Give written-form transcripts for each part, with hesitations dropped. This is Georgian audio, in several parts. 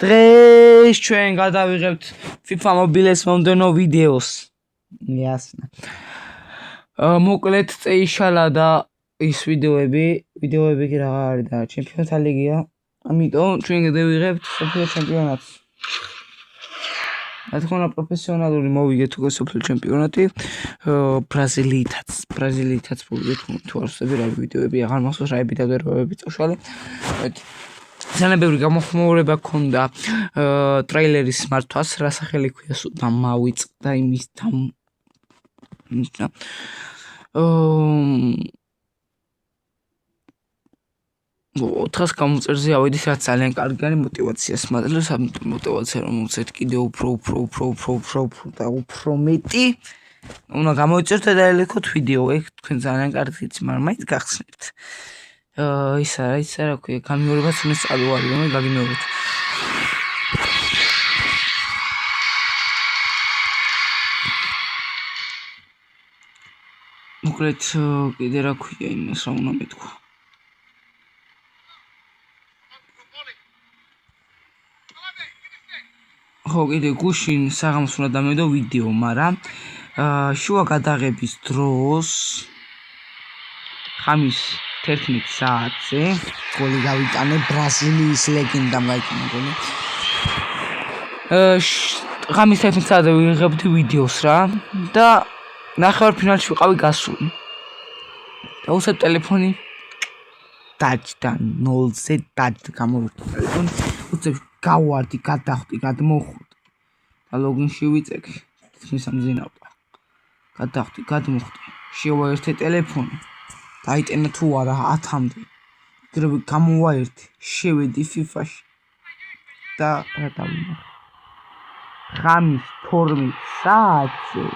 დღეს ჩვენ გადავიღებთ FIFA Mobile-ის მომდევნო ვიდეოს. Ясно. მოკლედ წეიშალა და ის ვიდეოები კი რა არის და ჩემპიონთა ლიგია. ამიტომ ჩვენ გადავიღებთ სოფლიო ჩემპიონატს. რა თქმა უნდა პროფესიონალური მოვიგეთ უკვე სოფლიო ჩემპიონატი. ბრაზილიითაც მოვიგეთ თუ არ ვსწრები რა ვიდეოები აღარ მახსოვს რა ვიდეოები წავშალე. ძალიან ბევრი გამოხმაურება ქონდა ტრეილერის მართვას, რა სახელი ქვია სულ მავიწყდა იმის ოთხას გამოწერზე ავედის რაც ძალიან კარგი არის мотиваციას მაძლევს ამ мотиваცია რომელსაც კიდე უფრო მეტი უნდა გამოიწერთ და ელიქოთ ვიდეო ეგ თქვენ ძალიან კარგი იცი მაგრამ მაინც გახსნით ისა რა ქვია გამეორებაც უნდა წავარი რომ გაგიმეორეთ მოკლედ კიდე რა ქვია იმას რა უნდა მეთქვა ხო კიდე გუშინ საღამოს უნდა დამედო ვიდეო მაგრამ შუა გადაღების დროს ხამის 11 საათზე გოლი გავიტანე ბრაზილიის ლეგენდამ გაიტანა გოლი ხამის 11 საათზე ვიღებდი ვიდეოს რა და ნახევარფინალში ვიყავი გასული და უსად ტელეფონი დაჯდა 0-ზე დაჯდა გამოვიდა ტელეფონი უცებ გავარდი გადახვდი გადმოხვდი და ლოგინში ვიწექი თითქმის ამძინავდა გადახვდი გადმოხვდი შევაერთე ტელეფონი დაიტანა თუ არა 10-მდე იგრევე გამოვაერთე შევედი FIFA-ში და რა დავინახე ხამის 12 საათზე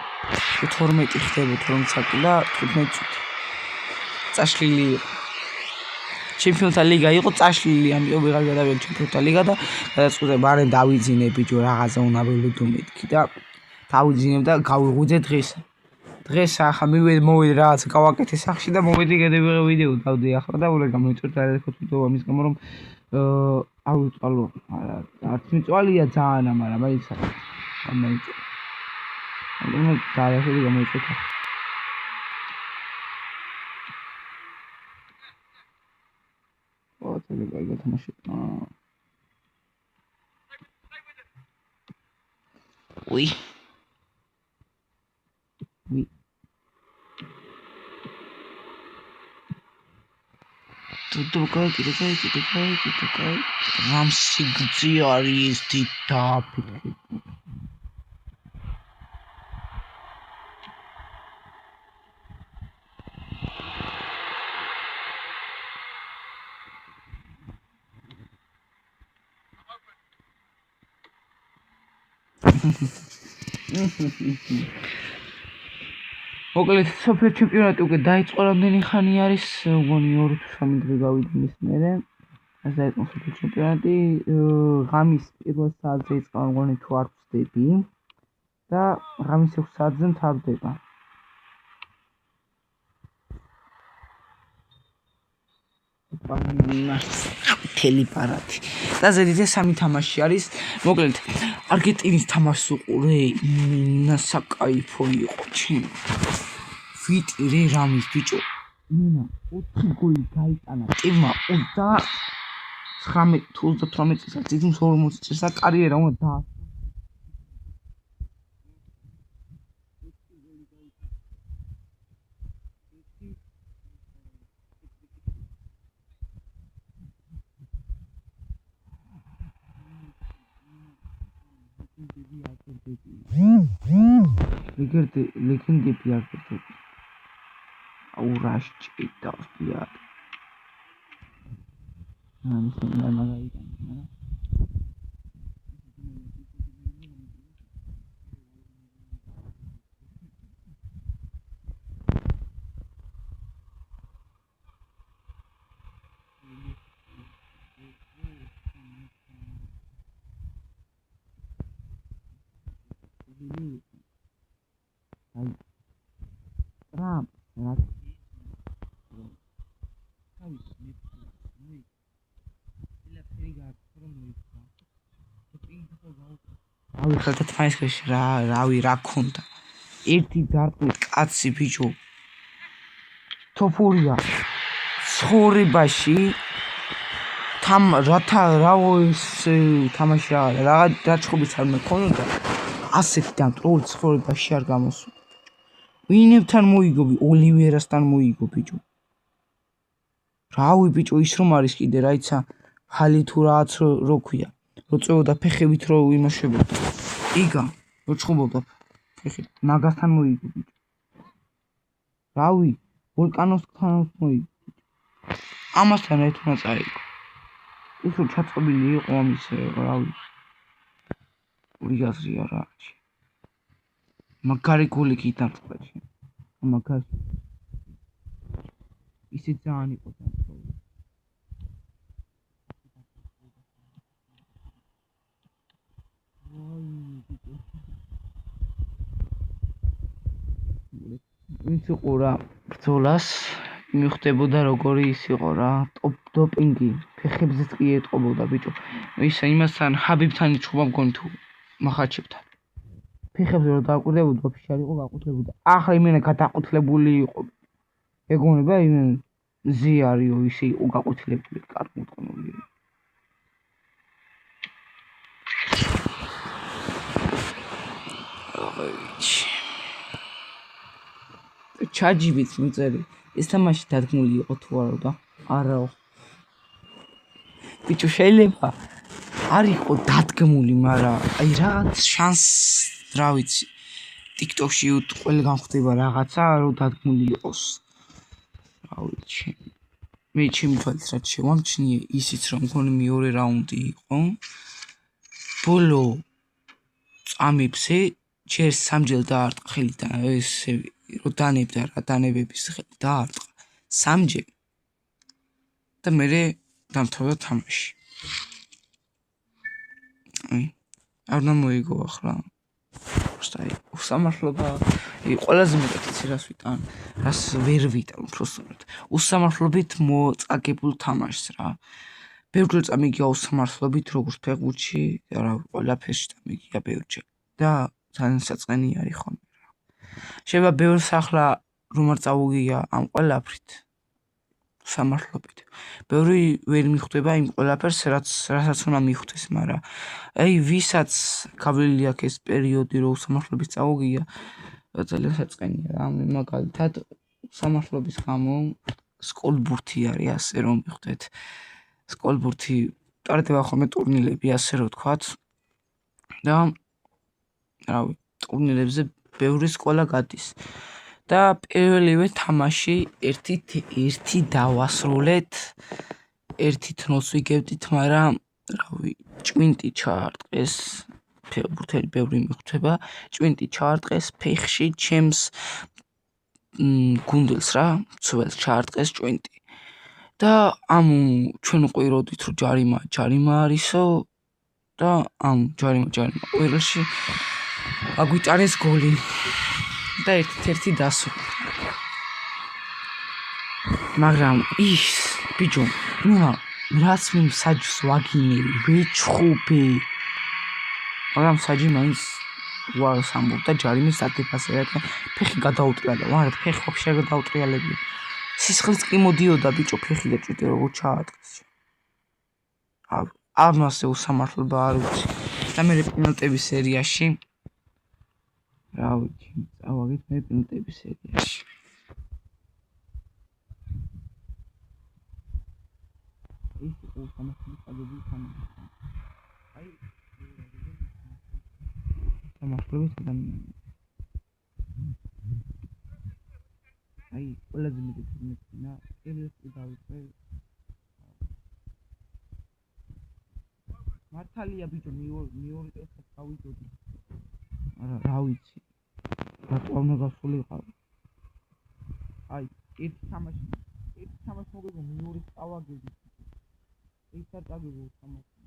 12 ხდება 12 საათი და 15 წუთი წაშლილი ჩემპიონთა ლიგა იყო წაშლილი ამიტომ ვიღარ გადავიდა ჩემპიონთა ლიგა და გადაწყვიტე ბარემ დავიძინე ბიჭო რაღაცა უნდა ველოდო მეთქი და დავიძინებ და გავიღვიძე დღეს ახლა მოვედი რაღაც გავაკეთე სახში და მოვედი გადავიღე ვიდეო დავდი ახლა და უნდა გამოიწვევ და ელიქოთ ვიდეო ამის გამო რომ ავიწყალო არც მიწვალია ძალიან მაგრამ აი ისა ამაიწვა ანუ დაახლოებით გამოიწვევ Otel galiba tamaşa. Oui. Tudo cai. Ramsigzi არის თითაფი. მოკლედ სოფლიო ჩემპიონატი უკვე დაიწყო რამდენი ხანი არის მგონი 2-3 დღე გავიდა მის მერე ასე დაიწყო სოფლიო ჩემპიონატი ღამის 1 საათზე იწყება მგონი თუ არ ვცდები და ღამის 6 საათზე მთავრდება თელი პარადი და ზედიზე 3 თამაში არის მოკლედ არგენტინის თამაშს უყურე ნასაკაიფო იყო ჩემი ვიტირე რამის ბიჭო მინა 4 გოლი გაიტანა ტიმმა 19-18 წელს ძიმს 40 წელს კარიერა უნდა და ლეგენდები არქეტიპი აურაშჭი დავსწია ამისმა მაგაიტანა Trump, რავი ხელთა თმაისქეში რავი რა ქონდა ერთი დარტყმით კაცი ბიჭო თოფურია ცხოვრებაში რათა რავის თამაში რა დაწყობის არ მქონოდა ასეთი დამტრული ცხოვრებაში არ გამოსულ ვინებთან მოიგობი ოლივერასთან მოიგო ბიჭო რავი ბიჭო ის რომ არის კიდე რაიცა ჰალი თუ რაღაც რო ქვია რო წვეოდა ფეხებით რო იმაშებოდა იგა რო ჩხუბობდა ფეხით ნაგასთან მოიგო ბიჭო რავი ვულკანოსთან მოიგო ამასთან ერთმა წაიგო ის რო ჩაწყობილი იყო ამის რავი ურიგაზრია რა მაგარი გული გიტარწყდა მაგარი ისე ძალიან იყო დამწოვი ვინც იყო რა ბრძოლას მიხვდებოდა როგორი ის იყო რა დოპინგი ფეხებზეც კი ეტყობოდა ბიჭო ისა იმასთან ჰაბიბთან იჩხუბა მგონი თუ მახაჩებთან ფეხებზე რომ დააკვირდებოდა ოფიციალი იყო გაყუთლებოდა ახლა იმენა გადაყუთლებული იყო ეგონება იმენ ზიარიო ისე იყო გაყუთლებული კარგმოწყნული ჩაჯიბიც მიწერი ეს თამაში დადგმული იყო თუ არაო ბიჭო შეიძლება არ იყო დადგმული მაგრამ აი რაღაც შანს რა ვიცი TikTok-ში ყველგან ხდება რაღაცა რომ დადგმული იყოს რა ვიცი მე ჩემი თვალით რაც შევამჩნიე ისიც რომ მგონი მეორე რაუნდი იყო ბოლო წამებზე ჯერ სამჯერ დაარტყა ხელიდან ესე რომ დანებდა რა დანებების ხელი დაარტყა სამჯერ და მე დამთავრდა თამაში არ მოიგო ახლა უბრალოდ უსამართლობა ყველაზე მეტად იცი რას ვიტან რას ვერ ვიტან უბრალოდ უსამართლობით მოწაგებულ თამაშს რა ბევრჯერ წამიგია უსამართლობით როგორც ფეხბურთში რა ყველაფერში წამიგია ბევრჯერ და ძალიან საწყენი არის ხოლმე რა შეიძლება ბევრს ახლა რომ არ წავუგია ამ ყველაფრით სამართლობით ბევრი ვერ მიხვდება იმ ყველაფერს რასაც უნდა მიხვდეს მაგრამ აი ვისაც გავლილი აქვს ეს პერიოდი რომ სამართლობის წავუგია ძალიან საწყენია რა მაგალითად სამართლობის გამო სკოლბურთი არის ასე რომ მიხვდეთ სკოლბურთი ტარდება ხოლმე ტურნირები ასე რომ ვთქვათ და რავი ტურნირებზე ბევრი სკოლა გადის და პირველივე თამაში ერთი დავასრულეთ ერთი თნოს ვიგებდით მაგრამ რავი ჭვინტი ჩაარტყეს ფეხბურთელი ბევრი მიხვდება ჭვინტი ჩაარტყეს ფეხში ჩემს გუნდელს რა ცველს ჩაარტყეს ჭვინტი და ამ ჩვენ უყიროდით რომ ჯარიმა არისო და ამ ჯარიმა ყველაში აგვიტანეს გოლი და ერთ-ერთი დასრულდა მაგრამ ის ბიჭო რაც მე საჯს ვაგინები ვეჩხუბე მაგრამ საჯი მაინც უარს ამბობდა ჯარიმის დაგებაზე რადგან ფეხი გადაუტრიალა მაგრამ ფეხი ვაფშე არ გადაუტრიალებია სისხლიც კი მოდიოდა ბიჭო ფეხი და ჭვიტი როგორ ჩაატყეს ამასე უსამართლობა არ ვიცი და მე პენალტების სერიაში რა ვიცი წავაგეთ მე პენალტების სერიაში ის იყო სამართლობის წაგებული თამაში აი სამართლობის ადამიანი აი ყველაზე მეტი თემებია ელესტი დავიწყე მართალია ბიჭო მეორე წელს გავიდოდი არა რა ვიცი რატო უნდა გასულიყავი აი ერთი თამაში მოგიგო მეორე წავაგები ეს არ წაგებო თამაში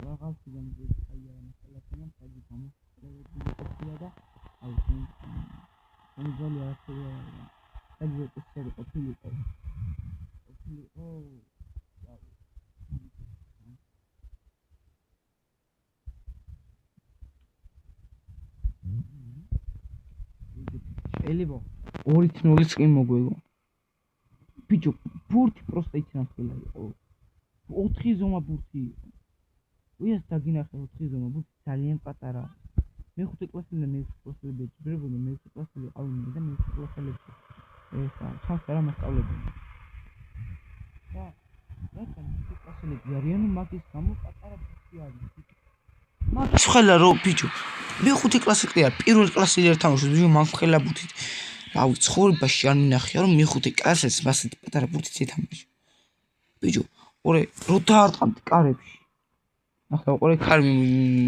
რაღაციდან აი ამასალათენა საჯი გამოხდები ყოფილა და აი კონტროლი ახლა საჯი ეს ყოფილიყო ელებო 2-0-იც კი მოგვიგო. ბიჭო, ბურთი პროსტა იცნახელა იყო. 4 ზომა ბურთი იყო. ვიას დაგინახე 4 ზომა ბურთი ძალიან პატარა. მე-5 კლასელი და მე-6 კლასელი ბეჭდებოდა, მე-6 კლასელი ყავდნენ და მე-6 კლასელებში ეხა ხალხი არ მასწავლებდნენ. და რადგან 5 კლასელები არიან, მაგის გამო პატარა ბურთი არის. მაგის ხელა რო ბიჭო, მე-5 კლასელი კი არ, პირველ კლასელი არ თამაშობს, ბიჭო, მაგ ხელა ბურთით. რავი, ცხოვრებაში არ მინახია, რომ მე-5 კლასელს მასეთი პატარა ბურთით ეთამაშა. ბიჭო, ორე რო დაარტყამდი კარებში. ახლა ოყურე ქარი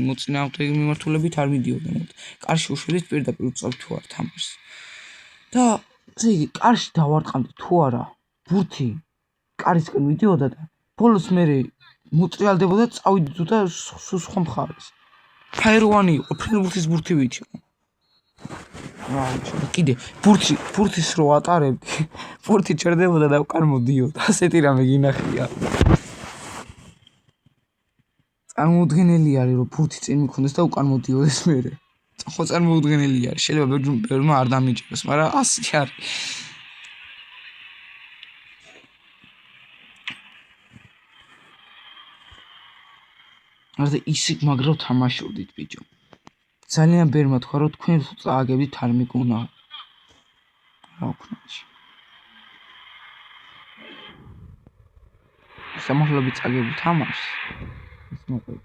მოწინააღმდეგე მიმართულებით არ მიდიოდნენ. კარში უშვილით პირდაპირ უწევთ თუ არ თამაშს. და ესე იგი, კარში დავარტყამდი თუ არა, ბურთი კარისკენ მიდიოდა და ბოლოს მე მოწრიალდებოდა, წავიდი თუ და სულ სხვა მხარეს. ფაეროვანი იყო, ფრენბურთის ბურთი ვით იყო. კიდე ბურთის რო ატარებდი, ბურთი ჩერდებოდა და უკან მოდიოდა. ასეთი რამე გინახია. წარმოუდგენელი არის რომ ბურთი წინ მიქონდეს და უკან მოდიოდეს მერე. ხო წარმოუდგენელი არის. შეიძლება ბევრმა არ დამიჯეროს, მაგრამ ასეთი არის. არა ისე მაგრა თამაშობდით ბიჭო. ძალიან ბევრმა თქვა რომ თქვენ წააგებდით არ მიგონა. რა ვქნაში. სამართლობი წაგებდი თამაშს. ის მოყვე.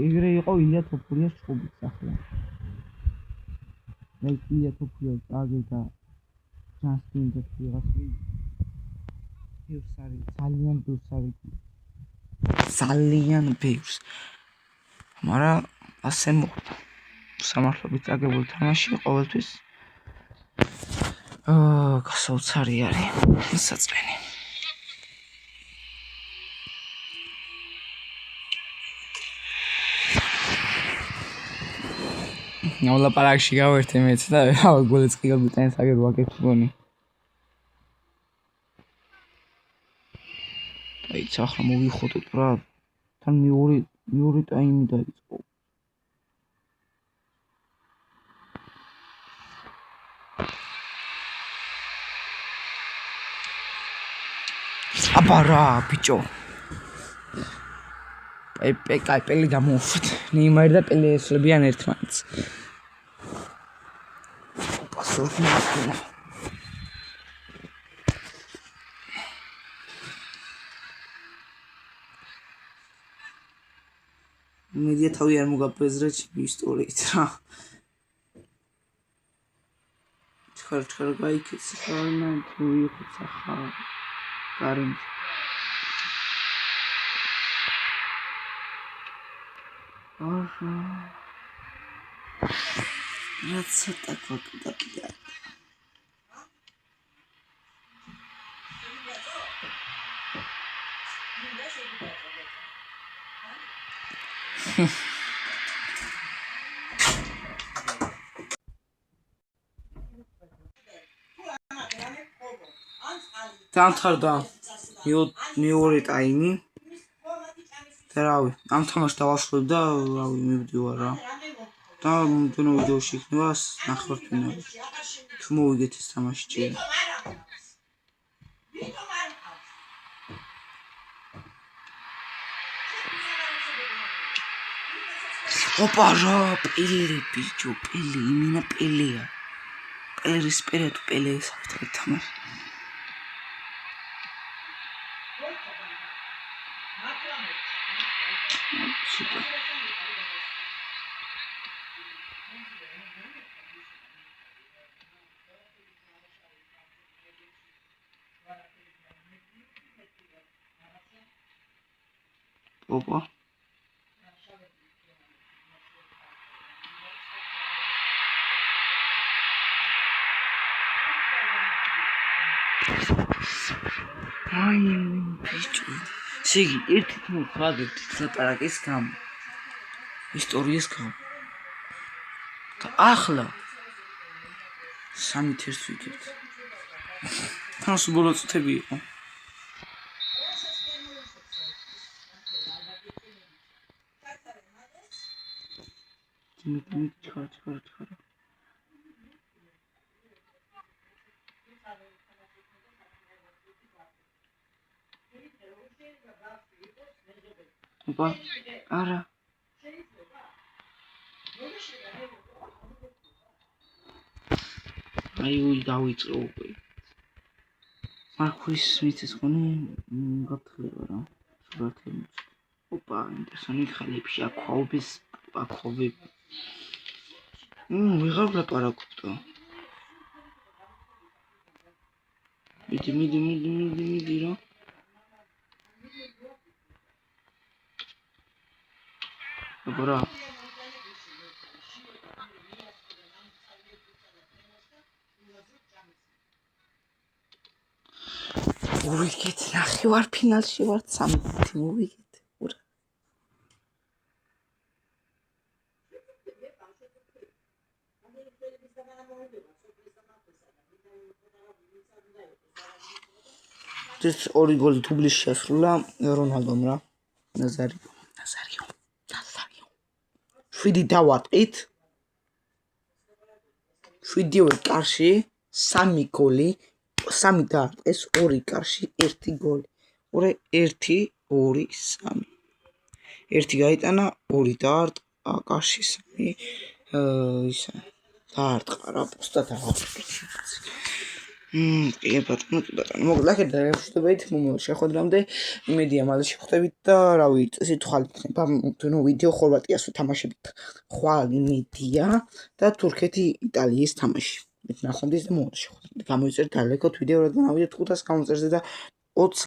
ეგრე იყო ილია თოფურიას ჩხუბით სახლა. მე ილია თოფურიას წაგებდა ჯანსტინ და ფიღასი. ბევრს არის, ძალიან ბევრს არის. ძალიან ბევრს. მაგრამ ასე მოხდა. სამართლობი წაგებული თამაში ყოველთვის გასაოცარი არის საწყენი. ნოლაპარაკში გავერთე მეც და რავი გოლიც კი გაგვიტანეს აგერ ვაკეთებ გონი. აი ახლა მოვიხოდეთ რა. თან მეორე ტაიმი დაიწყო. აბა რა ბიჭო. პელი გამოვხოთ. ნეიმარი და პელი ესლებიან ერთმანეთს. პასუხი მოკინა. მედია თავი არ მოგაპეზრა ჩემი ისტორიით რა. ჩხარ გაიქეც ხარნა თუ იყო სახა. კარიმ. აჰა. რაც ცოტა კიდე. დამთავრდა მეორე ტაიმი. და რავი, ამ თამაშს დავაშლებ და რავი მივდივარ რა. და მომდენო ვიდეოში იქნება ნახევარფინალი. თუ მოვიგეთ ეს თამაში ჭირა. ოპა რა, პელი ბიჭო, პელი, იმინა პელია. პელის პერია თუ პელი საფრთხე თამაში. ოპა აი ბიჭო სიგი ერთი თუ ხაგებთ ლაპარაკის გამო ისტორიის გამო და ახლა სამი თერს ვიგებთ თან სულ წუთები იყო ჩქარა ოპა არა აი უი დავიწყო უკვე მარქვის მიწის ხონი გაფრთხილება რა სურათები ოპა ინტერესონი ხალიფში აქვავების ვიღარ ლაპარაკობდა მიდი რა აბარა მოვიგეთ ნახევარ ფინალში ვართ 3 მოვიგეთ ურა ეს ორი გოლი თბილისში შეასრულა რონალდომ რა ნაზარიო 7 დავატყით 7-ივე კარში 3 გოლი 3 დაარტყეს 2 კარში 1 გოლი ურე 1 2 3 1 გაიტანა 2 დაარტყა კარში 3 ისა დაარტყა რა პოსტად კი ბატონო მოგლაკეთ და შეხვდებით შეხვედრამდე იმედია მალე შეხვდებით და რავი წესით ხვალ იქნება თუნო ვიდეო ხორვატიას ვთამაშებით ხვალ იმედია და თურქეთი იტალიის თამაში ნახომდის და მოდი შეხვდებით გამოიწერეთ დალეკოთ ვიდეო რადგან ავიდეთ 500 გამოწერზე და 20